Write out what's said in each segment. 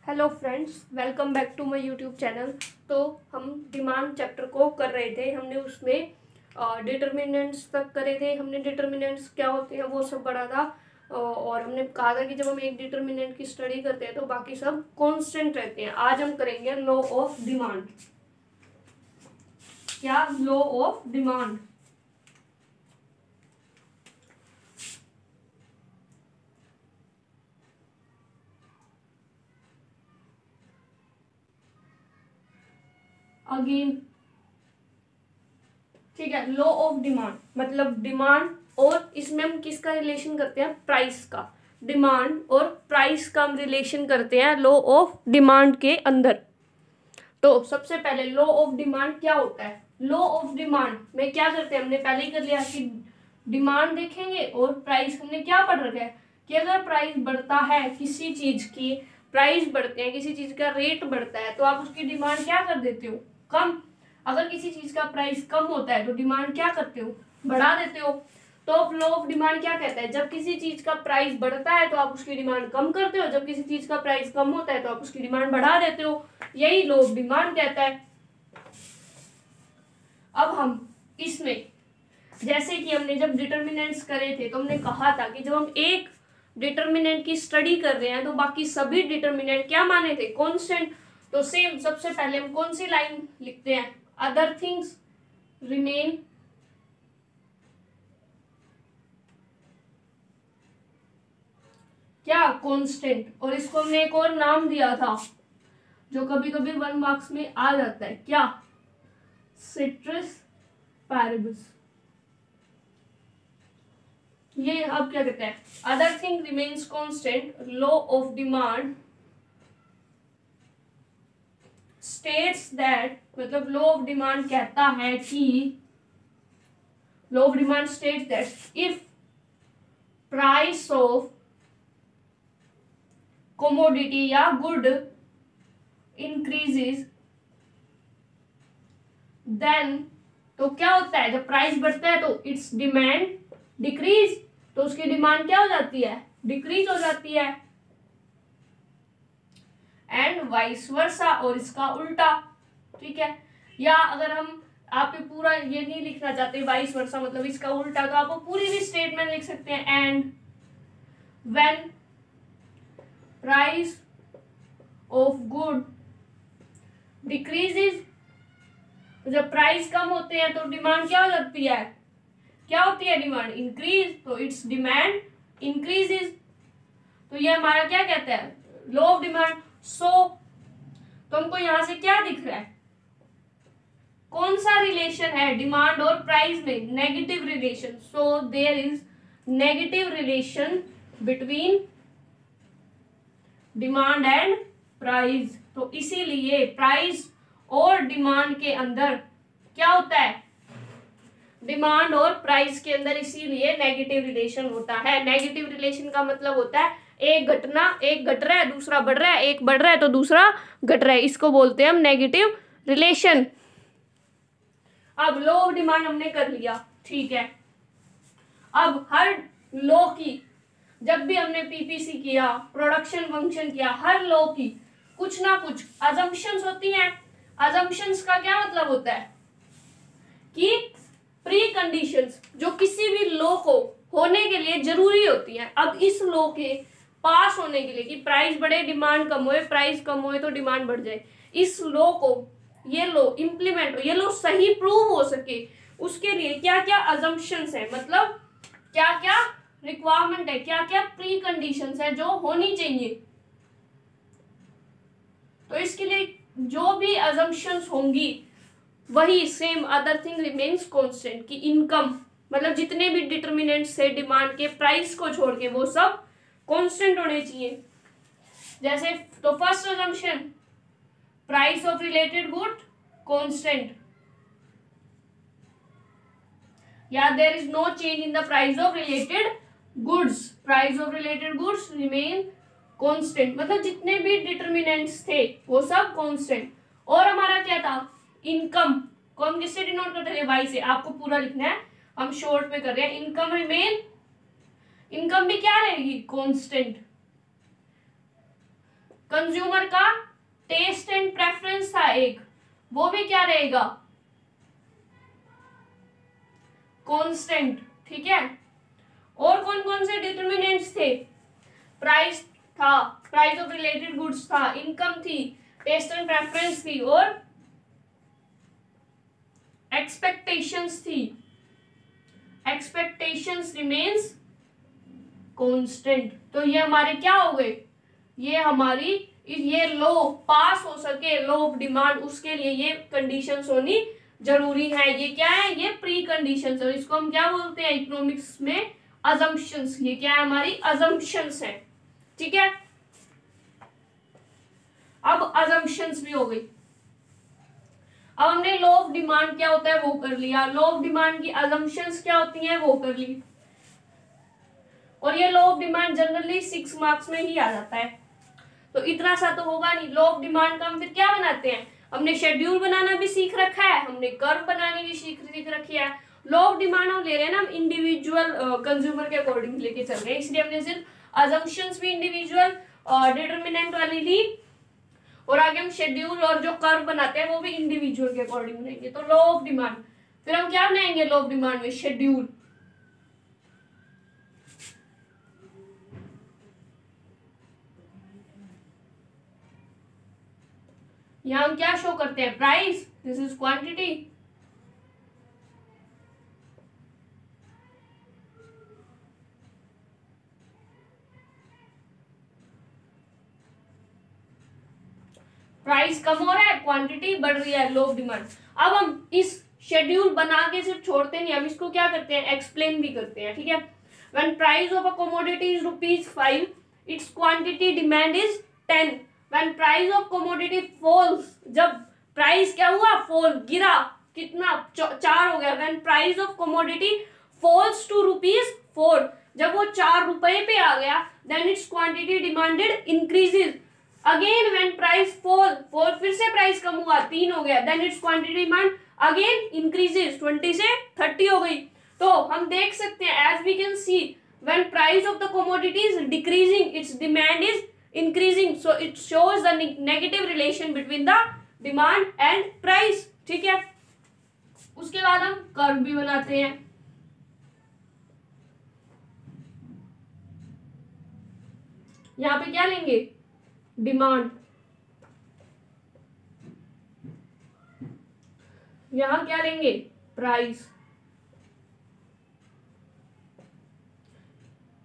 Hello friends, welcome back to my YouTube channel. तो हम demand chapter को कर रहे थे। हमने उसमें डिटर्मिनेंट्स तक करे थे। हमने डिटर्मिनेंट्स क्या होते हैं वो सब पढ़ा था। और हमने कहा था कि जब हम एक डिटर्मिनेंट की स्टडी करते हैं तो बाकी सब कांस्टेंट रहते हैं। आज हम करेंगे लॉ ऑफ डिमांड। क्या? Law of demand. अगेन ठीक है, लॉ ऑफ डिमांड मतलब डिमांड, और इसमें हम किसका रिलेशन करते हैं? प्राइस का। डिमांड और प्राइस का हम रिलेशन करते हैं लॉ ऑफ डिमांड के अंदर। तो सबसे पहले लॉ ऑफ डिमांड क्या होता है? लॉ ऑफ डिमांड में क्या करते हैं? हमने पहले ही कर लिया कि डिमांड देखेंगे और प्राइस। हमने क्या पढ़ रखा है कि अगर प्राइस बढ़ता है, किसी चीज की प्राइस बढ़ते हैं, किसी चीज का रेट बढ़ता है, तो आप उसकी डिमांड क्या कर देते हो? कम। अगर किसी चीज का प्राइस कम होता है तो डिमांड क्या करते हो? बढ़ा देते हो। तो लॉ ऑफ डिमांड क्या कहता है? जब किसी चीज का प्राइस बढ़ता है तो आप उसकी डिमांड कम करते हो, जब किसी चीज का प्राइस कम होता है तो आप उसकी डिमांड बढ़ा देते हो। यही लॉ ऑफ डिमांड कहता है। अब हम इसमें जैसे कि हमने जब डिटर्मिनेंट्स करे थे तो हमने कहा था कि जब हम एक डिटर्मिनेंट की स्टडी कर रहे हैं तो बाकी सभी डिटर्मिनेंट क्या माने थे? कांस्टेंट। तो सेम सबसे पहले हम कौन सी लाइन लिखते हैं? अदर थिंग्स रिमेन क्या? कांस्टेंट। और इसको हमने एक और नाम दिया था जो कभी कभी 1 मार्क्स में आ जाता है। क्या? सिट्रस पैरेबस। ये अब क्या कहते हैं? Other thing remains constant. Law of demand states that, मतलब लॉ ऑफ डिमांड कहता है कि law of demand states that if price of commodity या गुड increases, then तो क्या होता है? जब प्राइस बढ़ता है तो इट्स डिमांड डिक्रीज, तो उसकी डिमांड क्या हो जाती है? डिक्रीज हो जाती है। एंड वाइस वर्सा, और इसका उल्टा। ठीक है। या अगर हम आप पूरा ये नहीं लिखना चाहते वाइस वर्सा मतलब इसका उल्टा, तो आप पूरी भी स्टेटमेंट लिख सकते हैं। And when price of good decreases, जब प्राइस कम होते हैं तो डिमांड क्या हो जाती है? क्या होती है? डिमांड इंक्रीज, तो इट्स डिमांड इंक्रीजेज। तो ये हमारा क्या कहता है? Law of demand. सो तो हमको यहां से क्या दिख रहा है? कौन सा रिलेशन है डिमांड और प्राइस में? Negative relation. So there is negative relation between demand and price. तो इसीलिए प्राइस और डिमांड के अंदर क्या होता है? डिमांड और प्राइस के अंदर इसीलिए नेगेटिव रिलेशन होता है। नेगेटिव रिलेशन का मतलब होता है एक घटना, एक घट रहा है दूसरा बढ़ रहा है, एक बढ़ रहा है तो दूसरा घट रहा है, इसको बोलते हैं हम नेगेटिव रिलेशन। अब लॉ ऑफ डिमांड हमने कर लिया, ठीक है। अब हर लॉ की, जब भी हमने पीपीसी किया, प्रोडक्शन फंक्शन किया, हर लॉ की कुछ ना कुछ अजम्पशंस होती हैं। अजम्पशंस का क्या मतलब होता है? कि प्री कंडीशंस जो किसी भी लॉ को होने के लिए जरूरी होती हैं। अब इस लॉ के पास होने के लिए कि प्राइस बढ़े डिमांड कम होए, प्राइस कम होए तो डिमांड बढ़ जाए, इस लॉ को, ये लॉ इंप्लीमेंट हो, ये लॉ सही प्रूव हो सके, उसके लिए क्या क्या अजम्पशंस है, मतलब क्या क्या रिक्वायरमेंट है, क्या क्या प्री कंडीशंस है जो होनी चाहिए। तो इसके लिए जो भी अजम्पशंस होंगी वही same other thing remains constant, की इनकम मतलब जितने भी डिटर्मिनेंट्स है डिमांड के, प्राइस को छोड़ के वो सब कांस्टेंट होने चाहिए। जैसे तो first assumption, price of related good constant, या there is no change in the price of related goods, price of related goods remain constant, मतलब जितने भी डिटर्मिनेंट्स थे वो सब कांस्टेंट। और हमारा क्या था? इनकम को हम किससे डिनोट करते थे? वाई से। आपको पूरा लिखना है, हम शॉर्ट में कर रहे हैं। इनकम रिमेन, इनकम भी क्या रहेगी? कांस्टेंट। कंज्यूमर का टेस्ट एंड प्रेफरेंस था एक, वो भी क्या रहेगा, कांस्टेंट, ठीक है। और कौन कौन से डिटरमिनेंट्स थे, प्राइस था, प्राइस ऑफ रिलेटेड गुड्स था, इनकम थी, टेस्ट एंड प्रेफरेंस थी और एक्सपेक्टेशंस थी। Expectations remains constant. तो ये हमारे क्या हो गए, ये हमारी ये लो पास हो सके, लो ऑफ डिमांड, उसके लिए ये कंडीशंस होनी जरूरी है। ये क्या है, ये प्री कंडीशंस है, इसको हम क्या बोलते हैं इकोनॉमिक्स में, अजम्पशंस। ये क्या है, हमारी अजम्पशंस है, ठीक है। अब अजम्पशंस भी हो गई। अब हमने लॉ ऑफ डिमांड क्या होता है वो कर लिया, लॉ ऑफ डिमांड की अजम्पशंस क्या होती हैं वो कर ली। और ये law of demand generally 6 marks में ही आ जाता है, तो इतना सा तो होगा नहीं। लॉ ऑफ डिमांड का हम फिर क्या बनाते हैं, हमने शेड्यूल बनाना भी सीख रखा है, हमने कर्व बनानी भी सीख रखी है। लॉ ऑफ डिमांड हम ले रहे हैं ना, हम इंडिविजुअल कंज्यूमर के अकॉर्डिंग लेके चल रहे हैं, इसलिए हमने सिर्फ अजम्पशंस भी इंडिविजुअल डिटरमिनेंट वाली ली, और आगे हम शेड्यूल और जो कर्व बनाते हैं वो भी इंडिविजुअल के अकॉर्डिंग बनाएंगे। तो लॉ ऑफ डिमांड, फिर हम क्या बनाएंगे लॉ ऑफ डिमांड में, शेड्यूल। यहां हम क्या शो करते हैं, price, this is quantity, price कम हो रहा है, क्वांटिटी बढ़ रही है, लो ऑफ डिमांड। अब हम इस शेड्यूल बना के सिर्फ छोड़ते नहीं, हम इसको क्या करते हैं, एक्सप्लेन भी करते हैं, ठीक है। When price of a commodity is ₹5, its quantity demand is 10। When price of commodity falls, जब प्राइस क्या हुआ, फॉल, गिरा, कितना, 4 हो गया। When price of commodity falls to ₹4, जब वो 4 रुपए पे आ गया, then its quantity demanded increases. Again when price fall, फिर से प्राइस कम हुआ, 3 हो गया, then its quantity demand again increases, 20 से 30 हो गई। तो हम देख सकते हैं, as we can see, when price of the commodity is decreasing, its demand is increasing, so it shows the negative relation between the demand and price, ठीक है। उसके बाद हम कर्व भी बनाते हैं। यहां पे क्या लेंगे, डिमांड, यहां क्या लेंगे, प्राइस।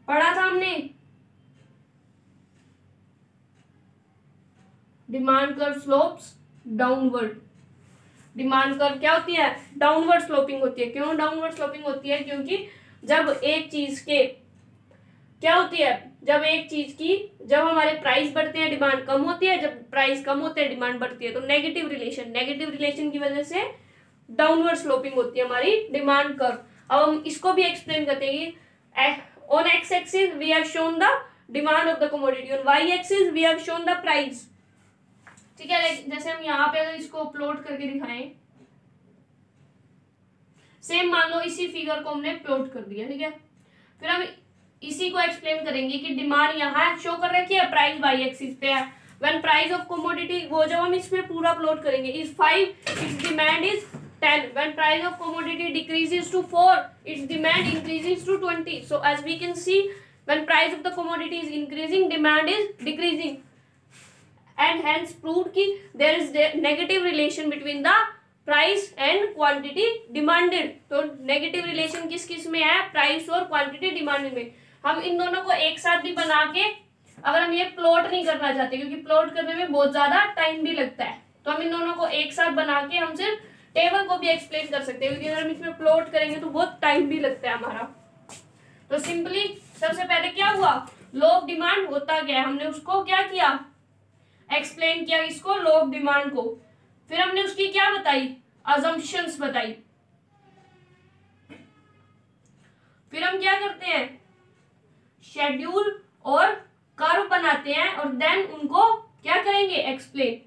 पढ़ा था हमने, demand curve slopes downward. Demand curve क्या होती है, डाउनवर्ड स्लोपिंग होती है। क्यों डाउनवर्ड स्लोपिंग होती है, क्योंकि जब एक चीज के क्या होती है, जब एक चीज की, जब हमारे प्राइस बढ़ते हैं डिमांड कम होती है, जब प्राइस कम होते हैं डिमांड बढ़ती है, तो नेगेटिव रिलेशन की वजह से डाउनवर्ड स्लोपिंग होती है हमारी डिमांड कर्व। अब हम इसको भी एक्सप्लेन करते हैं। On X axis we have shown the demand of the commodity, on Y axis we have shown the price, ठीक है। जैसे हम यहाँ पे अगर इसको प्लॉट करके दिखाएं, सेम मान लो इसी फिगर को हमने प्लॉट कर दिया, ठीक है। फिर हम इसी को एक्सप्लेन करेंगे कि डिमांड यहाँ शो कर रखी है, प्राइस वाई एक्सिस पे है। व्हेन प्राइस ऑफ कमोडिटी, वो जब हम इसमें पूरा प्लॉट करेंगे, is 5, it's demand is 10. When price of commodity decreases to 4, its demand increases to 20. So as we can see, when price of the commodity is increasing, demand is decreasing, and hence proved कि there is negative relation between the price and quantity demanded. तो negative relation किस किस में है, price और quantity demanded में। हम इन दोनों को एक साथ भी बना के, अगर हम ये प्लॉट नहीं करना चाहते, क्योंकि प्लॉट करने में बहुत ज्यादा टाइम भी लगता है, तो हम इन दोनों को एक साथ बना के हम सिर्फ टेबल को भी एक्सप्लेन कर सकते हैं, क्योंकि अगर हम इसमें प्लॉट करेंगे तो बहुत टाइम भी लगता है हमारा। तो सिंपली सबसे पहले क्या हुआ, लॉ ऑफ डिमांड होता क्या है, हमने उसको क्या किया, एक्सप्लेन किया, इसको लॉ ऑफ डिमांड को। फिर हमने उसकी क्या बताई, अजम्पशंस बताई। फिर हम क्या करते हैं, शेड्यूल और कर्व बनाते हैं, और देन उनको क्या करेंगे, एक्सप्लेन।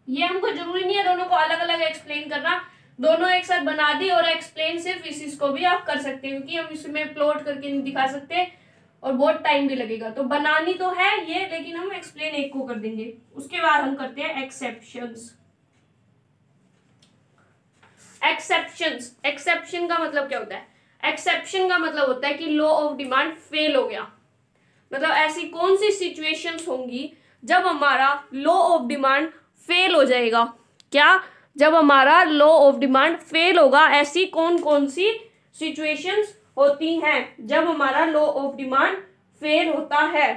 ये हमको जरूरी नहीं है दोनों को अलग अलग एक्सप्लेन करना, दोनों एक साथ बना दी और एक्सप्लेन सिर्फ इस को भी आप कर सकते हैं, क्योंकि हम इसमें प्लॉट करके नहीं दिखा सकते, और बहुत टाइम भी लगेगा। तो बनानी तो है ये, लेकिन हम एक्सप्लेन एक को कर देंगे, उसके बाद हम करते हैं एक्सेप्शंस। एक्सेप्शन का मतलब क्या होता है? एक्सेप्शन का मतलब होता है कि लॉ ऑफ डिमांड फेल हो गया। मतलब ऐसी कौन सी सिचुएशंस होंगी जब हमारा लॉ ऑफ डिमांड फेल हो जाएगा। क्या? जब हमारा लॉ ऑफ डिमांड फेल होगा, ऐसी कौन कौन सी सिचुएशंस होती हैं जब हमारा लॉ ऑफ डिमांड फेल होता है।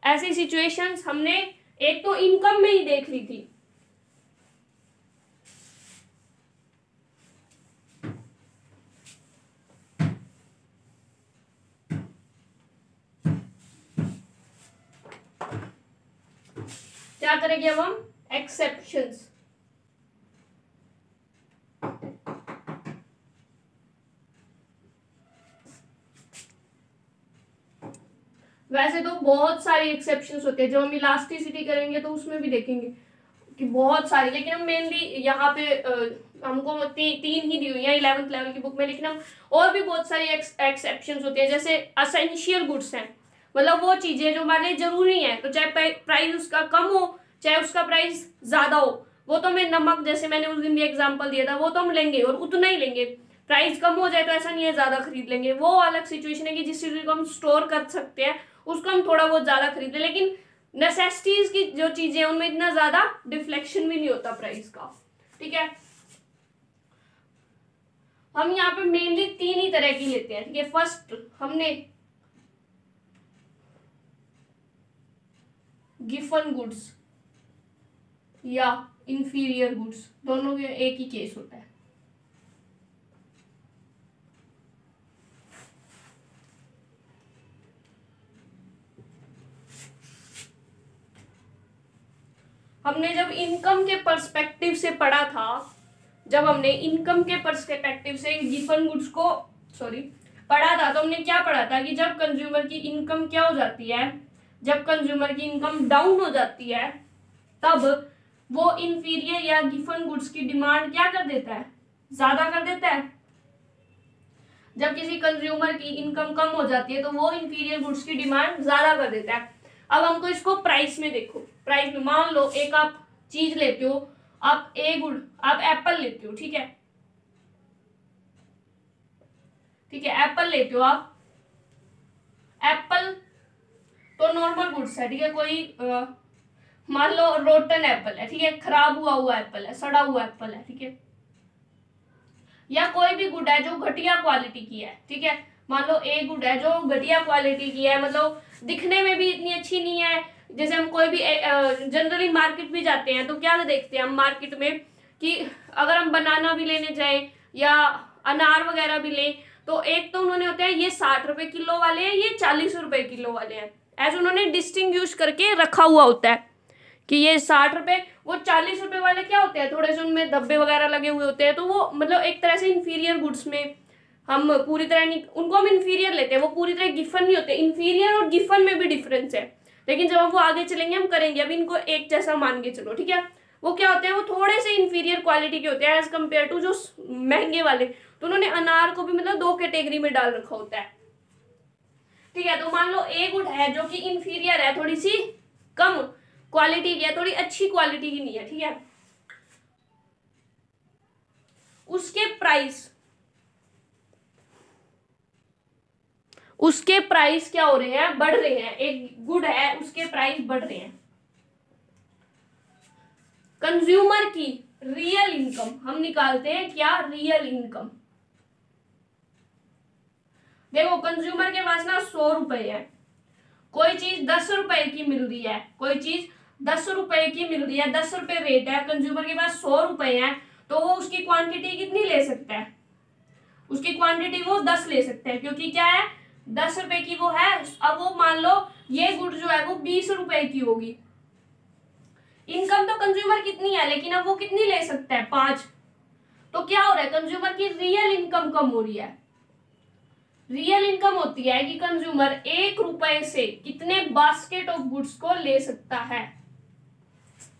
ऐसी सिचुएशंस हमने एक तो इनकम में ही देख ली थी। क्या करेंगे अब हम? एक्सेप्शंस। वैसे तो बहुत सारी एक्सेप्शंस होते हैं, जब हम इलास्टिसिटी करेंगे तो उसमें भी देखेंगे कि बहुत सारी, लेकिन हम मेनली यहाँ पे हमको तीन ही दी हुई है 11th लेवल की बुक में, लेकिन हम और भी बहुत सारी एक्सेप्शंस होती है। जैसे असेंशियल गुड्स हैं, मतलब वो चीजें जो हमारे लिए जरूरी हैं, तो चाहे प्राइस उसका कम हो चाहे उसका प्राइस ज्यादा हो, वो तो हमें नमक, जैसे मैंने उस दिन भी एग्जांपल दिया था, वो तो हम लेंगे और उतना ही लेंगे। प्राइस कम हो जाए तो ऐसा नहीं है ज्यादा खरीद लेंगे, वो अलग सिचुएशन है कि जिस चीज को हम स्टोर कर सकते हैं उसको हम थोड़ा बहुत ज्यादा खरीद लें। लेकिन नेसेसिटीज की जो चीजें हैं उनमें इतना ज्यादा डिफ्लेक्शन भी नहीं होता प्राइस का। ठीक है, हम यहाँ पे मेनली तीन ही तरह की लेते हैं। ठीक है, फर्स्ट हमने गिवन गुड्स या इंफीरियर गुड्स, दोनों के एक ही केस होता है। हमने जब इनकम के पर्सपेक्टिव से पढ़ा था, जब हमने इनकम के पर्सपेक्टिव से गिवन गुड्स को पढ़ा था, तो हमने क्या पढ़ा था कि जब कंज्यूमर की इनकम क्या हो जाती है, जब कंज्यूमर की इनकम डाउन हो जाती है, तब वो इंफीरियर या गिवन गुड्स की डिमांड क्या कर देता है? ज्यादा कर देता है। जब किसी कंज्यूमर की इनकम कम हो जाती है तो वो इंफीरियर गुड्स की डिमांड ज्यादा कर देता है। अब हमको इसको प्राइस में देखो। प्राइस में मान लो एक आप चीज लेते हो, आप आप एप्पल लेते हो। ठीक है, एप्पल लेते हो आप। एप्पल तो नॉर्मल गुड्स है। ठीक है, कोई मान लो रोटन एप्पल है। ठीक है, खराब हुआ एप्पल है, सड़ा हुआ एप्पल है। ठीक है, या कोई भी गुड है जो घटिया क्वालिटी की है। ठीक है, मान लो एक गुड है जो घटिया क्वालिटी की है, मतलब दिखने में भी इतनी अच्छी नहीं है। जैसे हम कोई भी जनरली मार्केट भी जाते हैं तो क्या देखते हैं हम मार्केट में कि अगर हम बनाना भी लेने जाए या अनार वगैरह भी लें, तो एक तो उन्होंने होते हैं ये 60 रुपए किलो वाले हैं, ये 40 रुपए किलो वाले हैं, ऐसे उन्होंने डिस्टिंग्विश करके रखा हुआ होता है कि ये 60 रुपए, वो 40 रुपए वाले क्या होते हैं, थोड़े से उनमें धब्बे वगैरह लगे हुए होते हैं, तो वो मतलब एक तरह से इंफीरियर गुड्स में हम पूरी तरह नहीं, उनको हम इंफीरियर लेते हैं, वो पूरी तरह गिफन नहीं होते। इंफीरियर और गिफन में भी डिफरेंस है, लेकिन जब हम वो आगे चलेंगे हम करेंगे, अभी इनको एक जैसा मान के चलो। ठीक है, वो क्या होते हैं, वो थोड़े से इंफीरियर क्वालिटी के होते हैं एज कम्पेयर टू जो महंगे वाले। तो उन्होंने अनार को भी मतलब 2 कैटेगरी में डाल रखा होता है। ठीक है, तो मान लो ए गुड है जो कि इंफीरियर है, थोड़ी सी कम क्वालिटी की है, थोड़ी अच्छी क्वालिटी की नहीं है। ठीक है, उसके प्राइस क्या हो रहे हैं, बढ़ रहे हैं। एक गुड है उसके प्राइस बढ़ रहे हैं। कंज्यूमर की रियल इनकम हम निकालते हैं, क्या? Real income. देखो कंज्यूमर के पास ना 100 रुपए है, कोई चीज 10 रुपए की मिल रही है, कोई चीज 10 रुपए की मिल रही है, 10 रुपए रेट है, कंज्यूमर के पास 100 रुपए है, तो वो उसकी क्वांटिटी कितनी ले सकता है? उसकी क्वांटिटी वो 10 ले सकते हैं, क्योंकि क्या है 10 रुपए की वो है। अब वो मान लो ये गुड जो है वो 20 रुपए की होगी, इनकम तो कंज्यूमर कितनी है, लेकिन अब वो कितनी ले सकता है? 5। तो क्या हो रहा है, कंज्यूमर की रियल इनकम कम हो रही है। रियल इनकम होती है कि कंज्यूमर 1 रुपए से कितने बास्केट ऑफ गुड्स को ले सकता है।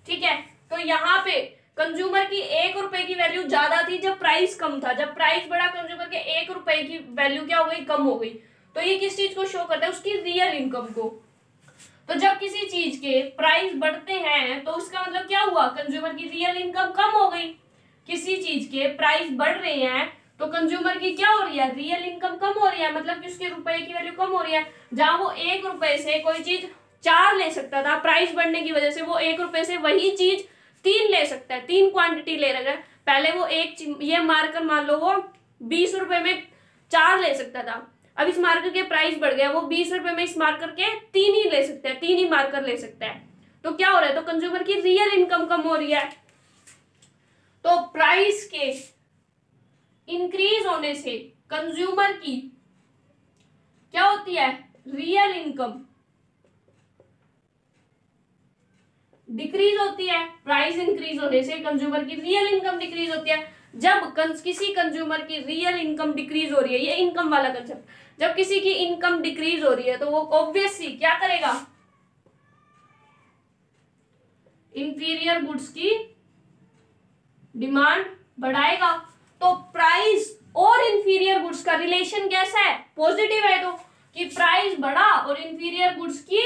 ठीक है, तो यहाँ पे कंज्यूमर की 1 रुपए की वैल्यू ज्यादा थी जब प्राइस कम था, जब प्राइस बढ़ा कंज्यूमर के 1 रुपए की वैल्यू क्या हो गई, कम हो गई। तो ये किस चीज को शो करता है, उसकी रियल इनकम को। तो जब किसी चीज के प्राइस बढ़ते हैं तो उसका मतलब क्या हुआ, कंज्यूमर की रियल इनकम कम हो गई। किसी चीज के प्राइस बढ़ रहे हैं तो कंज्यूमर की क्या हो रही है, रियल इनकम कम हो रही है, मतलब कि उसके रुपए की वैल्यू कम हो रही है। जहां वो 1 रुपए से कोई चीज 4 ले सकता था, प्राइस बढ़ने की वजह से वो 1 रुपए से वही चीज 3 ले सकता है, 3 क्वांटिटी ले रहा है। पहले वो ये मार्कर मान लो वो 20 रुपए में 4 ले सकता था, अब इस मार्कर के प्राइस बढ़ गया, वो 20 रुपए में इस मार्कर के 3 ही ले सकते हैं, 3 ही मार्कर ले सकता है। तो क्या हो रहा है, तो कंज्यूमर की रियल इनकम कम हो रही है। तो प्राइस के इंक्रीज होने से कंज्यूमर की क्या होती है, रियल इनकम डिक्रीज होती है। प्राइस इंक्रीज होने से कंज्यूमर की रियल इनकम डिक्रीज होती है। जब किसी कंज्यूमर की रियल इनकम डिक्रीज हो रही है, ये इनकम वाला कंसेप्ट, जब किसी की इनकम डिक्रीज हो रही है तो वो ऑब्वियसली क्या करेगा, इंफीरियर गुड्स की डिमांड बढ़ाएगा। तो प्राइस और इंफीरियर गुड्स का रिलेशन कैसा है, पॉजिटिव है। तो कि प्राइस बढ़ा और इंफीरियर गुड्स की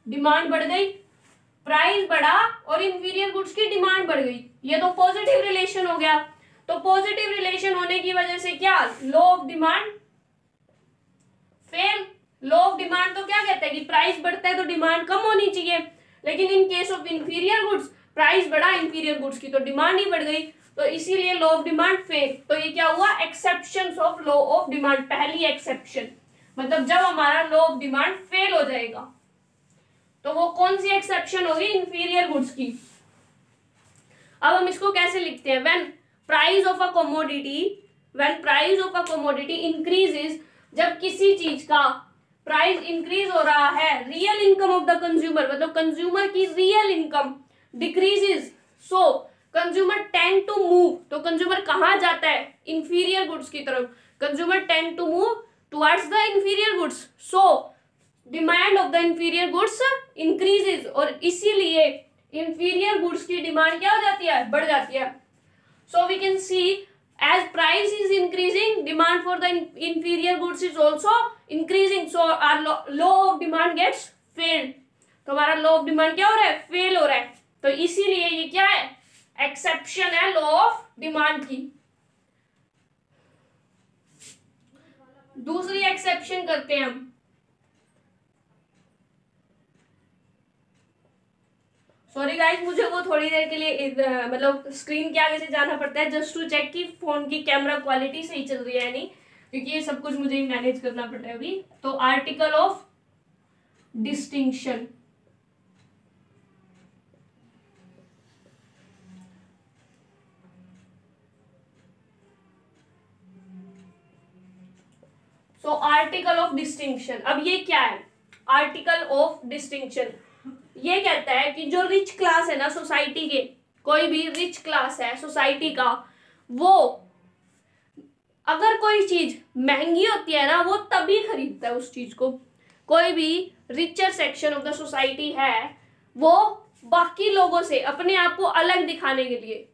डिमांड बढ़ गई, प्राइस बढ़ा और इंफीरियर गुड्स की डिमांड बढ़ गई, ये तो पॉजिटिव रिलेशन हो गया। तो पॉजिटिव रिलेशन होने की वजह से क्या, law of demand fail. Law of demand तो क्या कहता है कि प्राइस बढ़ता है तो डिमांड कम होनी चाहिए, लेकिन in case of inferior goods price बढ़ा, इंफीरियर गुड्स की तो डिमांड ही बढ़ गई, तो इसीलिए लॉ ऑफ डिमांड फेल। तो ये क्या हुआ, exceptions of law of demand, पहली एक्सेप्शन, मतलब जब हमारा लॉ ऑफ डिमांड फेल हो जाएगा तो वो कौन सी एक्सेप्शन होगी, इंफीरियर गुड्स की। अब हम इसको कैसे लिखते हैं, when price of a commodity increases, जब किसी चीज का प्राइस इंक्रीज हो रहा है, real income of the consumer, मतलब कंज्यूमर की real income decreases, so consumer tend to move, तो कंज्यूमर कहां जाता है, इंफीरियर गुड्स की तरफ। Consumer tend to move towards the inferior goods, so demand of the inferior goods increases, और इसीलिए इंफीरियर गुड्स की डिमांड क्या हो जाती है, बढ़ जाती है। So we can see as price is increasing, demand for the inferior goods is also increasing, so our law of demand gets failed। तो हमारा law of demand क्या हो रहा है, फेल हो रहा है। तो इसीलिए ये क्या है, एक्सेप्शन है लॉ ऑफ डिमांड की। दूसरी एक्सेप्शन करते हैं हम, सॉरी गाइस, मुझे वो थोड़ी देर के लिए मतलब स्क्रीन के आगे से जाना पड़ता है जस्ट टू चेक कि फोन की कैमरा क्वालिटी सही चल रही है नहीं, क्योंकि ये सब कुछ मुझे ही मैनेज करना पड़ता है अभी। तो article of distinction, so article of distinction, अब ये क्या है, आर्टिकल ऑफ डिस्टिंक्शन ये कहता है कि जो रिच क्लास है ना सोसाइटी के, कोई भी रिच क्लास है सोसाइटी का, वो अगर कोई चीज महंगी होती है ना वो तभी खरीदता है उस चीज को। कोई भी richer section of the society है वो बाकी लोगों से अपने आप को अलग दिखाने के लिए,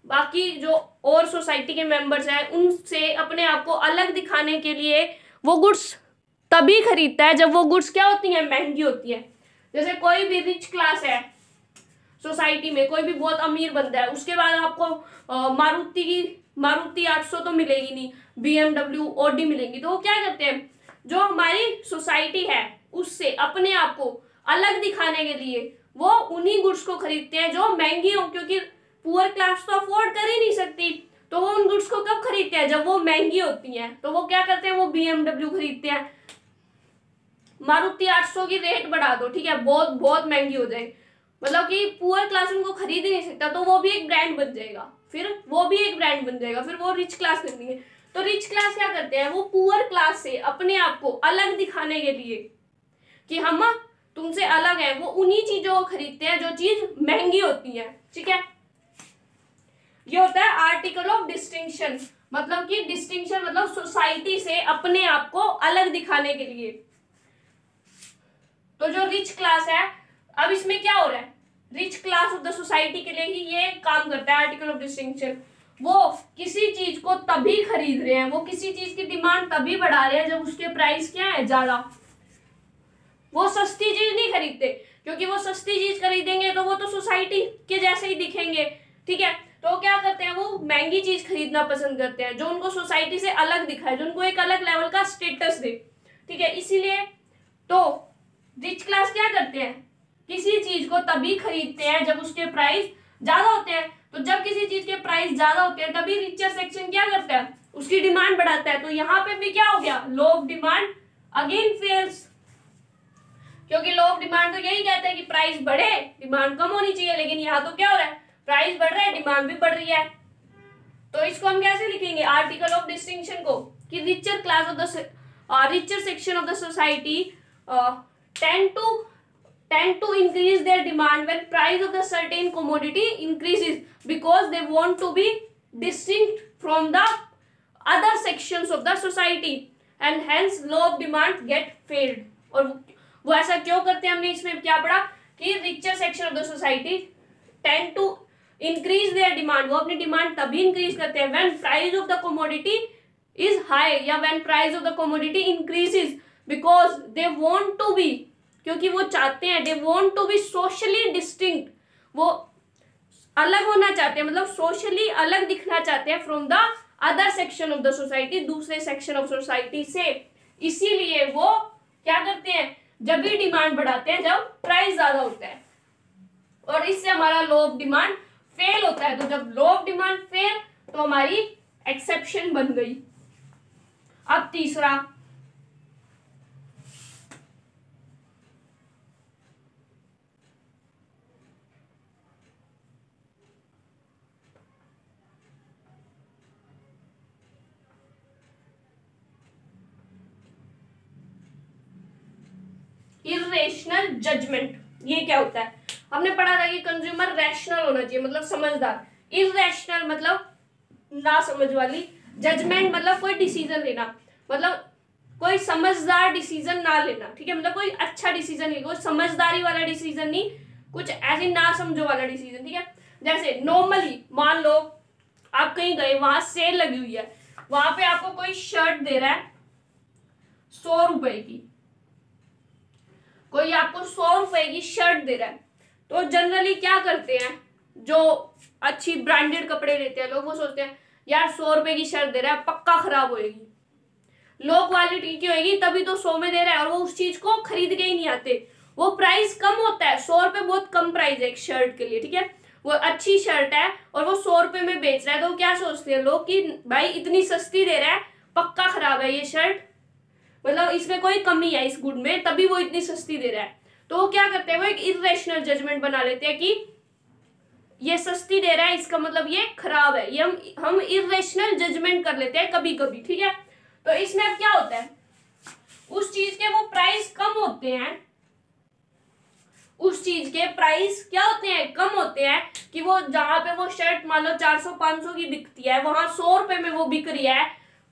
बाकी जो और सोसाइटी के मेंबर्स हैं उनसे अपने आप को अलग दिखाने के लिए वो गुड्स तभी खरीदता है जब वो गुड्स क्या होती हैं, महंगी होती है। जैसे कोई भी रिच क्लास है सोसाइटी में, कोई भी बहुत अमीर बंदा है, उसके बाद आपको मारुति 800 तो मिलेगी नहीं, BMW ऑडी मिलेंगी, तो वो क्या करते हैं, जो हमारी सोसाइटी है उससे अपने आप को अलग दिखाने के लिए वो उन्हीं गुड्स को खरीदते हैं जो महंगी हो, क्योंकि पुअर क्लास तो अफोर्ड कर ही नहीं सकती, तो वो उन गुड्स को कब खरीदते हैं, जब वो महंगी होती हैं। तो वो क्या करते हैं, वो BMW खरीदते हैं। मारुति 800 की रेट बढ़ा दो, ठीक है, बहुत बहुत महंगी हो जाए, मतलब कि पुअर क्लास उनको खरीद ही नहीं सकता, तो वो भी एक ब्रांड बन जाएगा, फिर वो भी एक ब्रांड बन जाएगा, फिर वो रिच क्लास करनी है। तो रिच क्लास क्या करते हैं, वो पुअर क्लास से अपने आप को अलग दिखाने के लिए कि हम तुमसे अलग हैं, वो उन्हीं चीजों को खरीदते हैं जो चीज महंगी होती है, ठीक है। ये होता है आर्टिकल ऑफ डिस्टिंक्शन, मतलब कि डिस्टिंक्शन मतलब सोसाइटी से अपने आप को अलग दिखाने के लिए। तो जो रिच क्लास है, अब इसमें क्या हो रहा है, rich class of the society के लिए ही ये काम करता है आर्टिकल ऑफ डिस्टिंक्शन। वो किसी चीज को तभी खरीद रहे हैं, वो किसी चीज की डिमांड तभी बढ़ा रहे हैं जब उसके प्राइस क्या है, ज्यादा। वो सस्ती चीज नहीं खरीदते, क्योंकि वो सस्ती चीज खरीदेंगे तो वो तो सोसाइटी के जैसे ही दिखेंगे, ठीक है। तो क्या करते हैं, वो महंगी चीज खरीदना पसंद करते हैं जो उनको सोसाइटी से अलग दिखाए, जो उनको एक अलग लेवल का स्टेटस दे, ठीक है। इसीलिए तो रिच क्लास क्या करते हैं, किसी चीज को तभी खरीदते हैं जब उसके प्राइस ज्यादा होते हैं। तो जब किसी चीज के प्राइस ज्यादा होते हैं तभी रिचर सेक्शन क्या करता है, उसकी डिमांड बढ़ाता है। तो यहाँ पे भी क्या हो गया, law of demand again fails, क्योंकि लॉ ऑफ डिमांड तो यही कहता है कि प्राइस बढ़े, डिमांड कम होनी चाहिए, लेकिन यहाँ तो क्या हो रहा है, प्राइस बढ़ रहा है, डिमांड भी बढ़ रही है। तो इसको हम कैसे लिखेंगे, आर्टिकल ऑफ डिस्टिंक्शन को, कि richer class of the richer section of the society tend to increase their demand when price of the certain commodity increases, because they want to be distinct from the other sections of the society, and hence law of demand get failed। और वो ऐसा क्यों करते हैं, हमने इसमें क्या पढ़ा कि richer section of the society tend to increase their demand, वो अपनी डिमांड तभी इंक्रीज करते हैं when price of the commodity is high, या when price of the commodity increases, because they want to be, क्योंकि वो चाहते हैं, they want to be socially distinct, वो अलग होना चाहते हैं, मतलब सोशली अलग दिखना चाहते हैं from the other section of the society, दूसरे सेक्शन ऑफ सोसाइटी से। इसीलिए वो क्या करते हैं, जब भी डिमांड बढ़ाते हैं जब प्राइस ज्यादा होता है, और इससे हमारा लॉ ऑफ डिमांड फेल होता है। तो जब लॉ ऑफ डिमांड फेल तो हमारी एक्सेप्शन बन गई। अब तीसरा, इर्रेशनल जजमेंट। ये क्या होता है, हमने पढ़ा था कि कंज्यूमर रैशनल होना चाहिए, मतलब समझदार, इर्रेशनल मतलब ना समझ वाली, जजमेंट मतलब कोई डिसीजन लेना, मतलब कोई समझदार डिसीजन ना लेना, ठीक है, मतलब कोई अच्छा डिसीजन नहीं, कोई समझदारी वाला डिसीजन नहीं, कुछ ऐसे ना समझो वाला डिसीजन, ठीक है। जैसे नॉर्मली मान लो आप कहीं गए, वहां सेल लगी हुई है, वहां पे आपको कोई शर्ट दे रहा है 100 रुपए की, कोई आपको 100 रुपए की शर्ट दे रहा है, तो जनरली क्या करते हैं, जो अच्छी ब्रांडेड कपड़े लेते हैं लोग, वो सोचते हैं यार 100 रुपए की शर्ट दे रहा है, पक्का खराब होएगी, लो क्वालिटी की होएगी, तभी तो 100 में दे रहा है, और वो उस चीज को खरीद के ही नहीं आते। वो प्राइस कम होता है, 100 रुपए बहुत कम प्राइस है एक शर्ट के लिए, ठीक है, वो अच्छी शर्ट है और वो 100 रुपए में बेच रहा है, तो क्या सोचते हैं लोग कि भाई इतनी सस्ती दे रहा है, पक्का खराब है ये शर्ट, मतलब इसमें कोई कमी है इस गुण में, तभी वो इतनी सस्ती दे रहा है। तो वो क्या करते हैं, वो एक इर्रेशनल जजमेंट बना लेते हैं कि ये सस्ती दे रहा है, इसका मतलब ये खराब है, ये हम इर्रेशनल जजमेंट कर लेते हैं कभी कभी, ठीक है। तो इसमें अब क्या होता है, उस चीज के वो प्राइस कम होते हैं, उस चीज के प्राइस क्या होते हैं, कम होते हैं, कि वो जहां पे वो शर्ट मान लो 400-500 की बिकती है, वहां 100 रुपए में वो बिक रही है,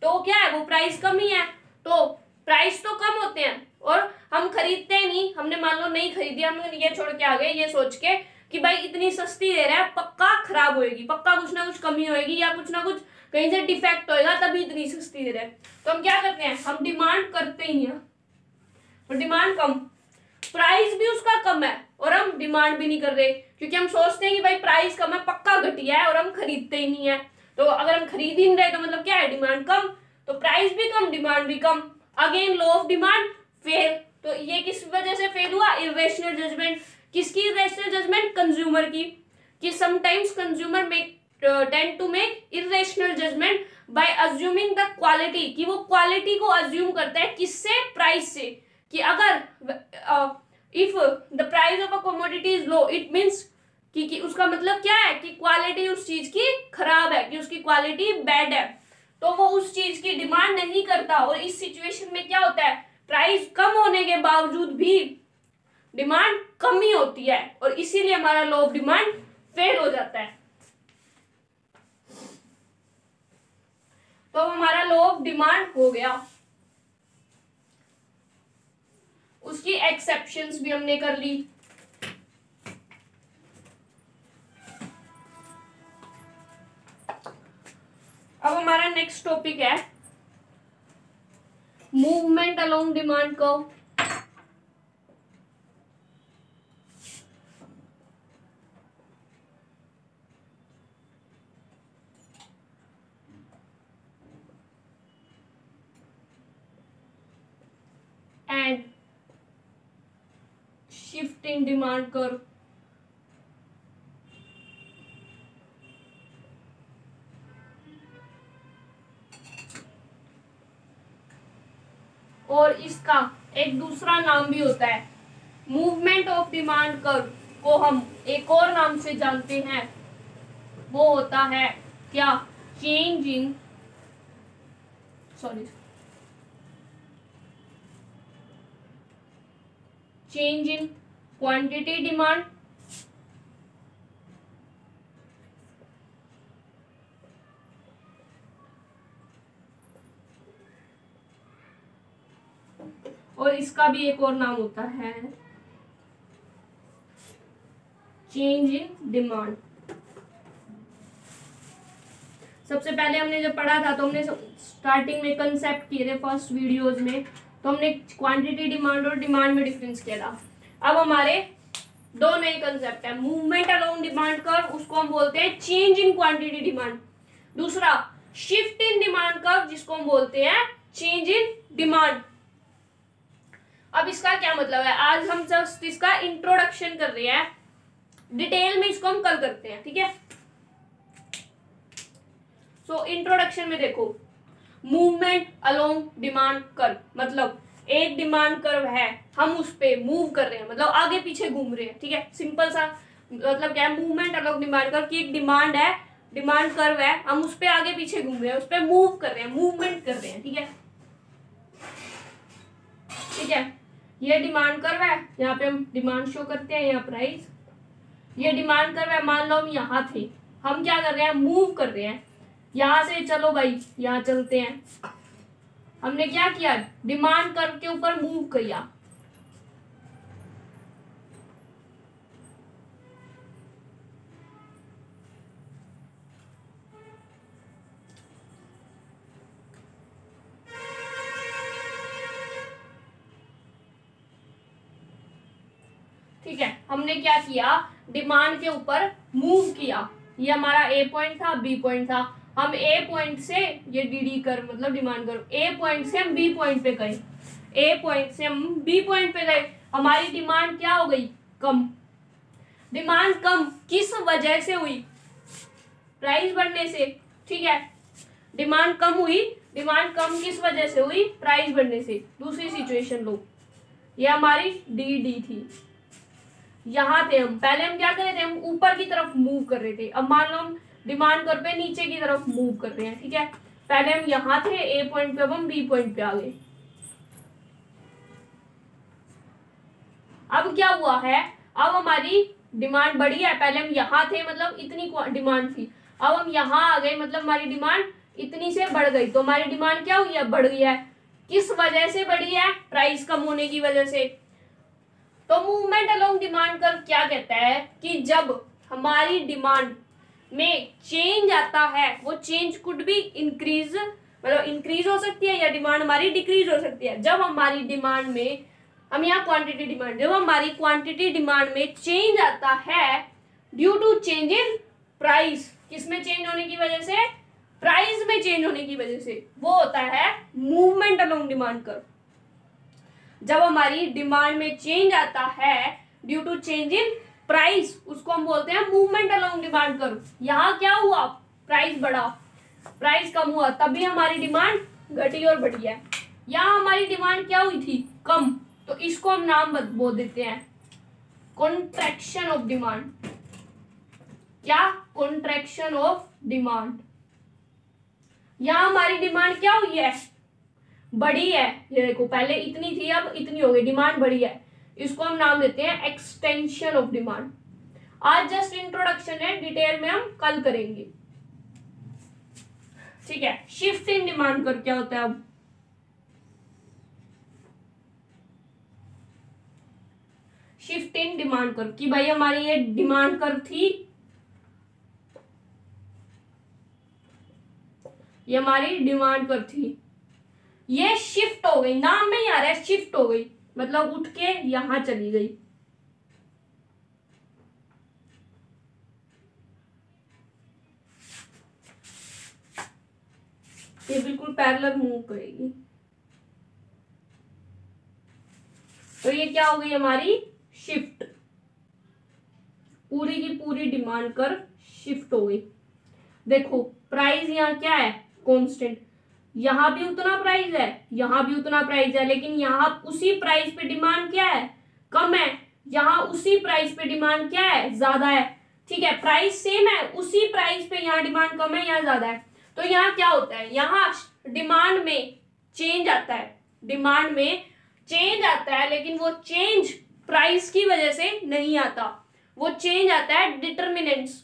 तो क्या है, वो प्राइस कम ही है, तो प्राइस तो कम होते हैं और हम खरीदते नहीं, हमने मान लो नहीं खरीदी, हम ये छोड़ के आ गए ये सोच के कि भाई इतनी सस्ती दे रहा है, पक्का खराब होएगी, पक्का कुछ ना कुछ कमी होएगी, या कुछ ना कुछ कहीं से डिफेक्ट होएगा, तभी इतनी सस्ती दे रहा है। तो हम क्या करते हैं, हम डिमांड करते ही हैं, और डिमांड कम, प्राइस भी उसका कम है और हम डिमांड भी नहीं कर रहे, क्योंकि हम सोचते हैं कि भाई प्राइस कम है, पक्का घटिया है, और हम खरीदते ही नहीं है। तो अगर हम खरीद ही नहीं रहे तो मतलब क्या है, डिमांड कम, तो प्राइस भी कम, डिमांड भी कम, again law of demand fail. तो ये किस वजह से फेल हुआ, इर्रेशनल जजमेंट। किसकी इर्रेशनल जजमेंट, कंज्यूमर की, कि sometimes consumer tend to make irrational judgement by assuming the quality, कि वो क्वालिटी को अज्यूम करता है, किससे, प्राइस से, कि अगर if the price of a commodity is low, it means कि उसका मतलब क्या है, कि क्वालिटी उस चीज की खराब है, कि उसकी क्वालिटी बैड है, तो वो उस चीज की डिमांड नहीं करता। और इस सिचुएशन में क्या होता है, प्राइस कम होने के बावजूद भी डिमांड कम ही होती है, और इसीलिए हमारा लॉ ऑफ डिमांड फेल हो जाता है। तो हमारा लॉ ऑफ डिमांड हो गया, उसकी एक्सेप्शंस भी हमने कर ली। अब हमारा नेक्स्ट टॉपिक है movement along demand curve. And shift in demand curve. और इसका एक दूसरा नाम भी होता है मूवमेंट ऑफ डिमांड कर्व को हम एक और नाम से जानते हैं, वो होता है क्या, change in change in quantity demand और इसका भी एक और नाम होता है चेंज इन डिमांड। सबसे पहले हमने जब पढ़ा था तो हमने स्टार्टिंग में कंसेप्ट किए थे फर्स्ट वीडियोस में, तो हमने क्वांटिटी डिमांड और डिमांड में डिफरेंस किया था। अब हमारे दो नए कंसेप्ट है, मूवमेंट अलोंग डिमांड कर्व, उसको हम बोलते हैं चेंज इन क्वांटिटी डिमांड। दूसरा शिफ्ट इन डिमांड कर्व, जिसको हम बोलते हैं चेंज इन डिमांड। अब इसका क्या मतलब है, आज हम जस्ट इसका इंट्रोडक्शन कर रहे हैं, डिटेल में इसको हम कल करते हैं, ठीक है। सो इंट्रोडक्शन में देखो, मूवमेंट अलोंग डिमांड कर्व मतलब एक डिमांड कर्व है, हम उस पे मूव कर रहे हैं, मतलब आगे पीछे घूम रहे हैं, ठीक है। सिंपल सा मतलब क्या है, मूवमेंट अलोंग डिमांड कर्व की एक डिमांड है, डिमांड कर्व है, हम उस पे आगे पीछे घूम रहे हैं, उस पे मूव कर रहे हैं, मूवमेंट कर रहे हैं, ठीक है। ठीक है, ये डिमांड कर्व है, यहाँ पे हम डिमांड शो करते हैं, यहाँ प्राइस। ये डिमांड कर्व है, मान लो हम यहाँ थे, हम क्या कर रहे हैं, मूव कर रहे हैं, यहाँ से चलो भाई यहाँ चलते हैं। हमने क्या किया, डिमांड कर्व के ऊपर मूव किया। ठीक है, हमने क्या किया, डिमांड के ऊपर मूव किया। ये हमारा ए पॉइंट था, बी पॉइंट था, हम ए पॉइंट से, ये डी कर्व मतलब डिमांड कर्व, ए पॉइंट से हम बी पॉइंट पे गए, ए पॉइंट से हम बी पॉइंट पे गए। हमारी डिमांड क्या हो गई, कम। डिमांड कम किस वजह से हुई, प्राइस बढ़ने से, ठीक है। डिमांड कम हुई, डिमांड कम किस वजह से हुई, प्राइस बढ़ने से। दूसरी सिचुएशन लो, ये हमारी डी थी, यहाँ थे हम, पहले हम क्या कर रहे थे, हम ऊपर की तरफ मूव कर रहे थे। अब मान लो हम डिमांड कर पे नीचे की तरफ मूव कर रहे हैं, ठीक है। पहले हम यहाँ थे ए पॉइंट पे, अब हम बी पॉइंट पे आ गए। अब क्या हुआ है, अब हमारी डिमांड बढ़ी है, पहले हम यहाँ थे मतलब इतनी डिमांड थी, अब हम यहाँ आ गए मतलब हमारी डिमांड इतनी से बढ़ गई, तो हमारी डिमांड क्या हुई है, बढ़ गई है। किस वजह से बढ़ी है, प्राइस कम होने की वजह से। तो मूवमेंट अलोंग डिमांड कर्व क्या कहता है कि जब हमारी डिमांड में चेंज आता है, वो चेंज कुड बी इंक्रीज, मतलब इंक्रीज हो सकती है या डिमांड हमारी डिक्रीज हो सकती है। जब हमारी डिमांड में, हम यहाँ क्वांटिटी डिमांड, जब हमारी क्वांटिटी डिमांड में चेंज आता है due to change in price, किसमें चेंज होने की वजह से, प्राइस में चेंज होने की वजह से, वो होता है मूवमेंट अलोंग डिमांड कर्व। जब हमारी डिमांड में चेंज आता है due to change in price, उसको हम बोलते हैं मूवमेंट अलोंग डिमांड कर्व। यहाँ क्या हुआ, प्राइस बढ़ा, प्राइस कम हुआ, तभी हमारी डिमांड घटी और बढ़ी है। यहाँ हमारी डिमांड क्या हुई थी, कम, तो इसको हम नाम बोल देते हैं कॉन्ट्रैक्शन ऑफ डिमांड। क्या, कॉन्ट्रैक्शन ऑफ डिमांड। यहाँ हमारी डिमांड क्या हुई है, बड़ी है। ये देखो पहले इतनी थी, अब इतनी हो गई, डिमांड बड़ी है, इसको हम नाम देते हैं एक्सटेंशन ऑफ डिमांड। आज जस्ट इंट्रोडक्शन है, डिटेल में हम कल करेंगे, ठीक है। शिफ्ट इन डिमांड कर्व क्या होता है, अब शिफ्ट इन डिमांड कर्व कि भाई हमारी ये डिमांड कर्व थी, ये हमारी डिमांड कर्व थी, ये शिफ्ट हो गई, नाम में ही आ रहा है शिफ्ट हो गई, मतलब उठ के यहां चली गई। ये बिल्कुल पैरेलल मूव करेगी, तो ये क्या हो गई हमारी शिफ्ट, पूरी की पूरी डिमांड कर्व शिफ्ट हो गई। देखो प्राइस यहाँ क्या है कांस्टेंट, यहां भी उतना प्राइस है, यहां भी उतना प्राइस है, लेकिन यहां उसी प्राइस पे डिमांड क्या है कम है, यहां उसी प्राइस पे डिमांड क्या है ज्यादा है। ठीक है, प्राइस सेम है, उसी प्राइस पे यहाँ डिमांड कम है, यहाँ ज्यादा है। तो यहाँ क्या होता है, यहाँ डिमांड में चेंज आता है, डिमांड में चेंज आता है, लेकिन वो चेंज प्राइस की वजह से नहीं आता, वो चेंज आता है डिटरमिनेंट्स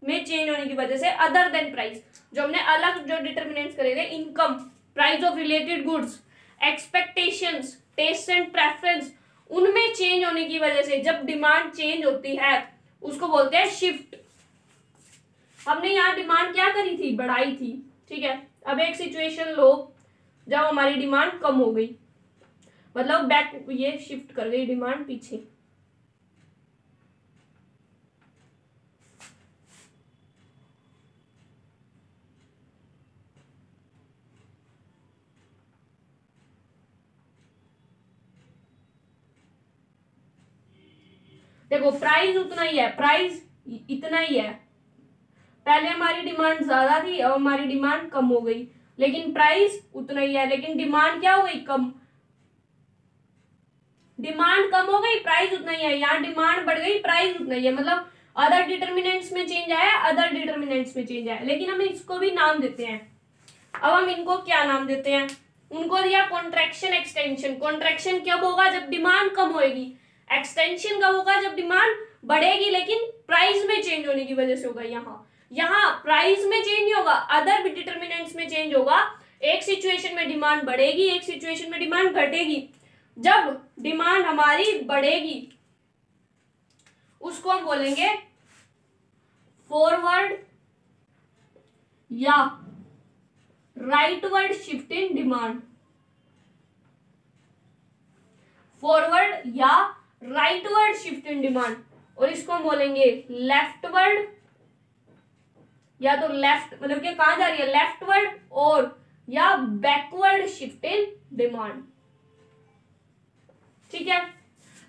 में चेंज होने की वजह से, अदर देन प्राइस। जो हमने अलग जो डिटरमिनेंट्स करे थे, income, price of related goods, expectations, taste and preference, उनमें चेंज होने की वजह से जब डिमांड चेंज होती है उसको बोलते हैं शिफ्ट। हमने यहाँ डिमांड क्या करी थी, बढ़ाई थी। ठीक है, अब एक सिचुएशन लो जब हमारी डिमांड कम हो गई, मतलब बैक, ये शिफ्ट कर गई डिमांड पीछे। देखो प्राइस उतना ही है, प्राइस इतना ही है, पहले हमारी डिमांड ज्यादा थी, अब हमारी डिमांड कम हो गई, लेकिन प्राइस उतना ही है, लेकिन डिमांड क्या हो गई कम, डिमांड कम हो गई प्राइस उतना ही है, यहाँ डिमांड बढ़ गई प्राइस उतना ही है, मतलब अदर डिटरमिनेंट्स में चेंज आया, अदर डिटरमिनेंट्स में चेंज आया। लेकिन हम इसको भी नाम देते हैं, अब हम इनको क्या नाम देते हैं, उनको दिया कॉन्ट्रैक्शन एक्सटेंशन। कॉन्ट्रैक्शन कब होगा, जब डिमांड कम होगी, एक्सटेंशन कब होगा, जब डिमांड बढ़ेगी लेकिन प्राइस में चेंज होने की वजह से होगा। यहाँ प्राइस में चेंज नहीं होगा, अदर डिटरमिनेंट्स में चेंज होगा। एक सिचुएशन में डिमांड बढ़ेगी, एक सिचुएशन में डिमांड घटेगी। जब डिमांड हमारी बढ़ेगी उसको हम बोलेंगे फॉरवर्ड या rightward shift in demand, forward या राइटवर्ड शिफ्ट इन डिमांड, और इसको हम बोलेंगे लेफ्टवर्ड, या तो लेफ्ट मतलब कि कहां जा रही है, लेफ्टवर्ड, और या बैकवर्ड शिफ्ट इन डिमांड। ठीक है,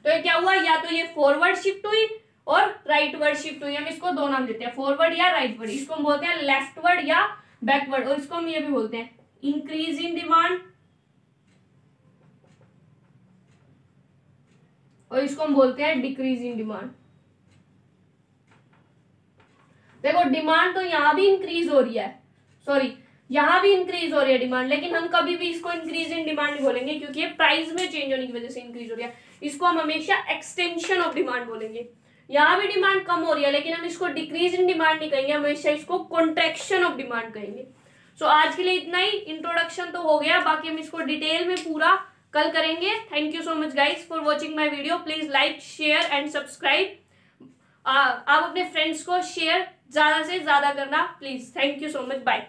तो ये क्या हुआ, या तो ये फॉरवर्ड शिफ्ट हुई और राइटवर्ड शिफ्ट हुई। हम इसको दो नाम देते हैं, फॉरवर्ड या राइटवर्ड। इसको हम बोलते हैं लेफ्टवर्ड या बैकवर्ड, और इसको हम ये भी बोलते हैं इंक्रीज इन डिमांड, और इसको हम बोलते हैं डिक्रीज इन डिमांड। देखो डिमांड तो यहां भी इंक्रीज हो रही है, सॉरी यहां भी इंक्रीज हो रही है डिमांड, लेकिन हम कभी भी इसको इंक्रीज इन डिमांड नहीं बोलेंगे, क्योंकि ये प्राइस में चेंज होने की वजह से इंक्रीज हो रही है। इसको हम हमेशा एक्सटेंशन ऑफ डिमांड बोलेंगे। यहाँ भी डिमांड कम हो रही है, लेकिन हम इसको डिक्रीज इन डिमांड नहीं कहेंगे, हमेशा इसको कॉन्ट्रैक्शन ऑफ डिमांड कहेंगे। सो आज के लिए इतना ही, इंट्रोडक्शन तो हो गया, बाकी हम इसको डिटेल में पूरा कल करेंगे। Thank you so much guys for watching my video. Please like, share and subscribe. आप अपने फ्रेंड्स को शेयर ज्यादा से ज्यादा करना please. Thank you so much, bye.